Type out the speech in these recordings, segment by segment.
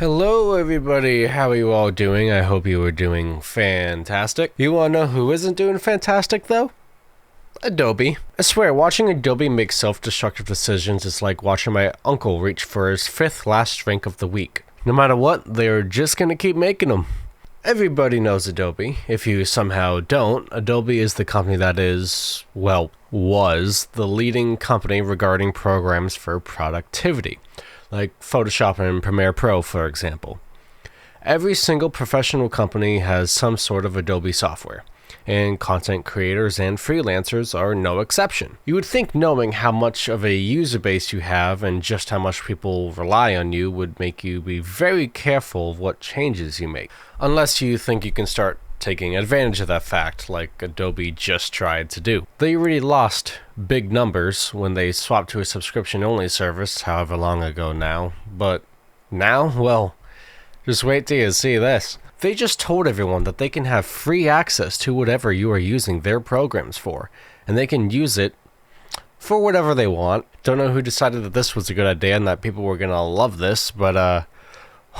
Hello everybody, how are you all doing? I hope you are doing fantastic. You wanna know who isn't doing fantastic though? Adobe. I swear, watching Adobe make self-destructive decisions is like watching my uncle reach for his 5th last drink of the week. No matter what, they're just gonna keep making them. Everybody knows Adobe. If you somehow don't, Adobe is the company that is, well, was the leading company regarding programs for productivity, like Photoshop and Premiere Pro, for example. Every single professional company has some sort of Adobe software, and content creators and freelancers are no exception. You would think knowing how much of a user base you have and just how much people rely on you would make you be very careful of what changes you make, unless you think you can start taking advantage of that fact like Adobe just tried to do. They already lost big numbers when they swapped to a subscription-only service however long ago now, but now, well, just wait till you see this. They just told everyone that they can have free access to whatever you are using their programs for, and they can use it for whatever they want. Don't know who decided that this was a good idea and that people were gonna love this, but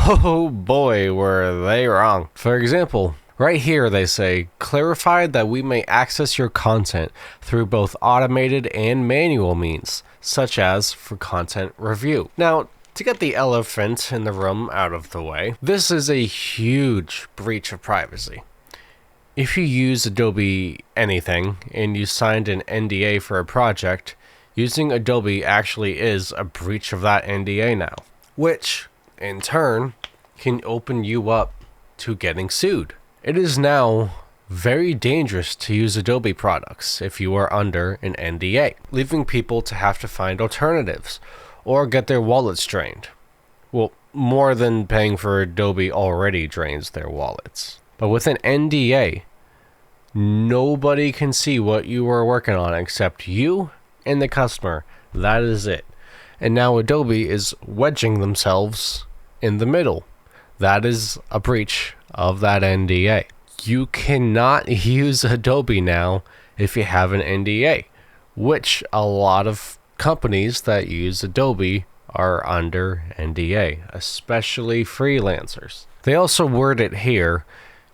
oh boy, were they wrong. For example, right here they say, clarified that we may access your content through both automated and manual means, such as for content review. Now, to get the elephant in the room out of the way, this is a huge breach of privacy. If you use Adobe anything and you signed an NDA for a project, using Adobe actually is a breach of that NDA now, which in turn can open you up to getting sued. It is now very dangerous to use Adobe products if you are under an NDA, leaving people to have to find alternatives or get their wallets drained. Well, more than paying for Adobe already drains their wallets. But with an NDA, nobody can see what you are working on except you and the customer. That is it. And now Adobe is wedging themselves in the middle. That is a breach of that NDA. You cannot use Adobe now if you have an NDA, which a lot of companies that use Adobe are under NDA, especially freelancers. They also word it here,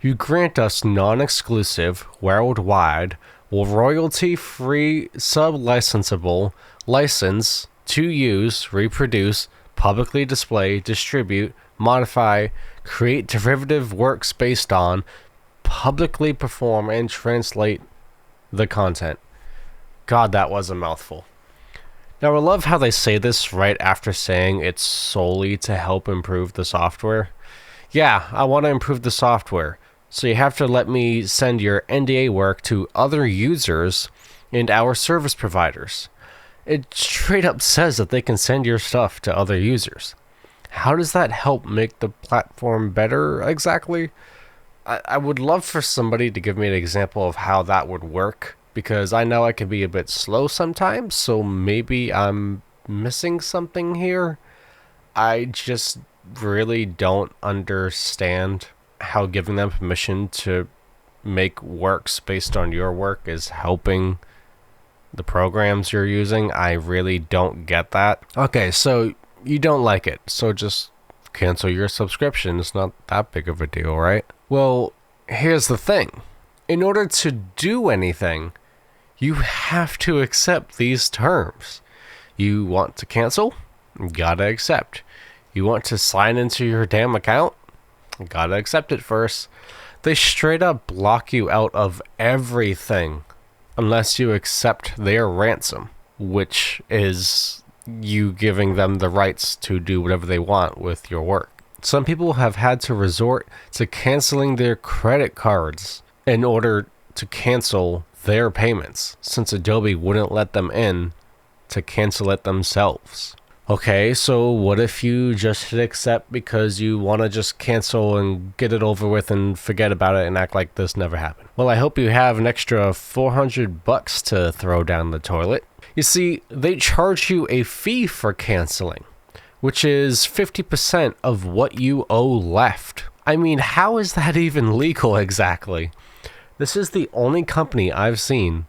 you grant us non-exclusive, worldwide, royalty-free sub-licensable license to use, reproduce, publicly display, distribute, modify, create derivative works based on, publicly perform, and translate the content. God, that was a mouthful. Now, I love how they say this right after saying it's solely to help improve the software. Yeah, I want to improve the software, so you have to let me send your NDA work to other users and our service providers. It straight up says that they can send your stuff to other users. How does that help make the platform better exactly? I would love for somebody to give me an example of how that would work, because I know I can be a bit slow sometimes, so maybe I'm missing something here. I just really don't understand how giving them permission to make works based on your work is helping the programs you're using. I really don't get that. Okay, so you don't like it, so just cancel your subscription. It's not that big of a deal, right? Well, here's the thing. In order to do anything, you have to accept these terms. You want to cancel? Gotta accept. You want to sign into your damn account? Gotta accept it first. They straight up block you out of everything unless you accept their ransom, which is you giving them the rights to do whatever they want with your work. Some people have had to resort to canceling their credit cards in order to cancel their payments, since Adobe wouldn't let them in to cancel it themselves. Okay, so what if you just hit accept because you want to just cancel and get it over with and forget about it and act like this never happened? Well, I hope you have an extra $400 to throw down the toilet. You see, they charge you a fee for canceling, which is 50% of what you owe left. I mean, how is that even legal exactly? This is the only company I've seen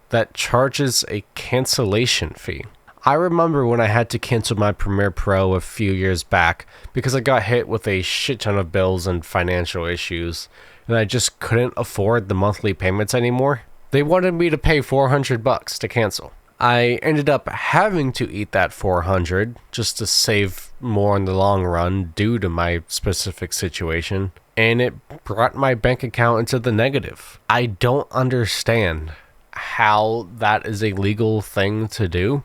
that charges a cancellation fee. I remember when I had to cancel my Premiere Pro a few years back because I got hit with a shit ton of bills and financial issues, and I just couldn't afford the monthly payments anymore. They wanted me to pay $400 to cancel. I ended up having to eat that $400 just to save more in the long run due to my specific situation, and it brought my bank account into the negative. I don't understand how that is a legal thing to do.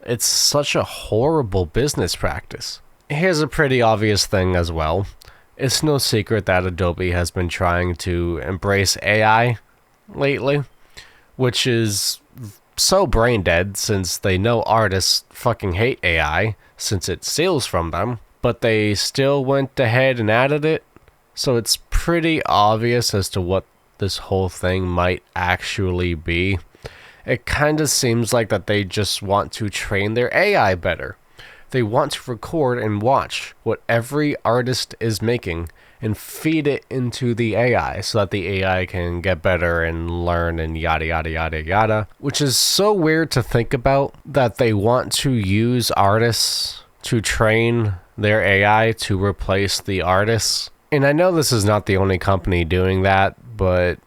It's such a horrible business practice. Here's a pretty obvious thing as well. It's no secret that Adobe has been trying to embrace AI lately, which is so brain dead since they know artists fucking hate AI since it steals from them, but they still went ahead and added it. So it's pretty obvious as to what this whole thing might actually be. It kind of seems like that they just want to train their AI better. They want to record and watch what every artist is making and feed it into the AI so that the AI can get better and learn and yada yada yada yada. Which is so weird to think about, that they want to use artists to train their AI to replace the artists. And I know this is not the only company doing that, but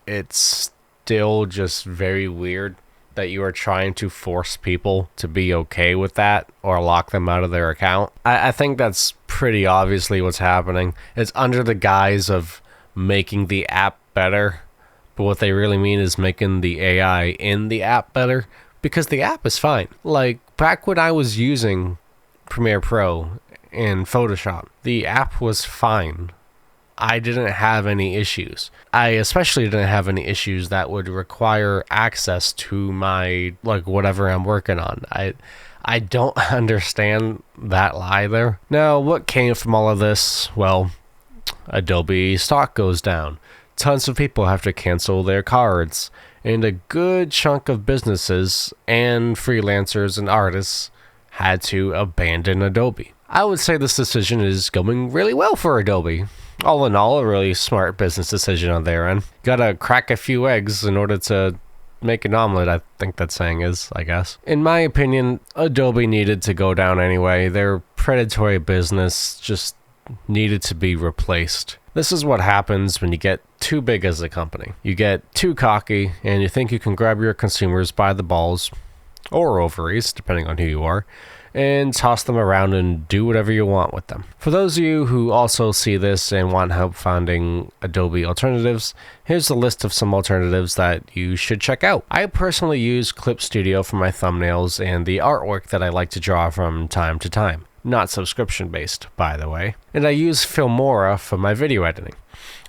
it's still just very weird that you are trying to force people to be okay with that or lock them out of their account. I think that's pretty obviously what's happening. It's under the guise of making the app better, but what they really mean is making the AI in the app better, because the app is fine. Like, back when I was using Premiere Pro and Photoshop, the app was fine. I didn't have any issues. I especially didn't have any issues that would require access to my, like, whatever I'm working on. I don't understand that lie there. Now, what came from all of this? Well, Adobe stock goes down. Tons of people have to cancel their cards. And a good chunk of businesses and freelancers and artists had to abandon Adobe. I would say this decision is going really well for Adobe. All in all, a really smart business decision on their end. Gotta crack a few eggs in order to make an omelet, I think that saying is, I guess. In my opinion, Adobe needed to go down anyway. Their predatory business just needed to be replaced. This is what happens when you get too big as a company. You get too cocky, and you think you can grab your consumers by the balls, or ovaries, depending on who you are, and toss them around and do whatever you want with them. For those of you who also see this and want help finding Adobe alternatives, here's a list of some alternatives that you should check out. I personally use Clip Studio for my thumbnails and the artwork that I like to draw from time to time. Not subscription based, by the way. And I use Filmora for my video editing.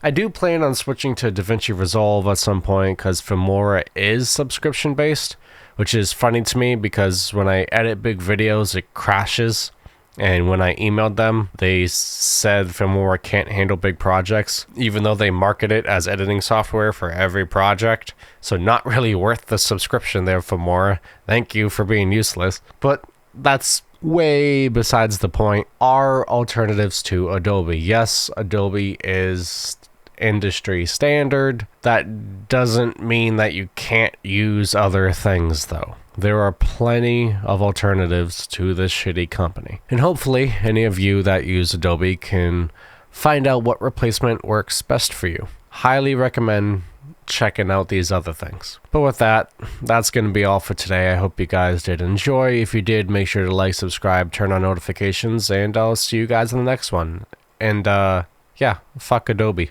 I do plan on switching to DaVinci Resolve at some point because Filmora is subscription based, which is funny to me because when I edit big videos, it crashes. And when I emailed them, they said Filmora can't handle big projects, even though they market it as editing software for every project. So not really worth the subscription there, Filmora. Thank you for being useless. But that's way besides the point. Are alternatives to Adobe? Yes, Adobe is industry standard. That doesn't mean that you can't use other things, though. There are plenty of alternatives to this shitty company. And hopefully, any of you that use Adobe can find out what replacement works best for you. Highly recommend checking out these other things. But with that, that's going to be all for today. I hope you guys did enjoy. If you did, make sure to like, subscribe, turn on notifications, and I'll see you guys in the next one. And, yeah, fuck Adobe.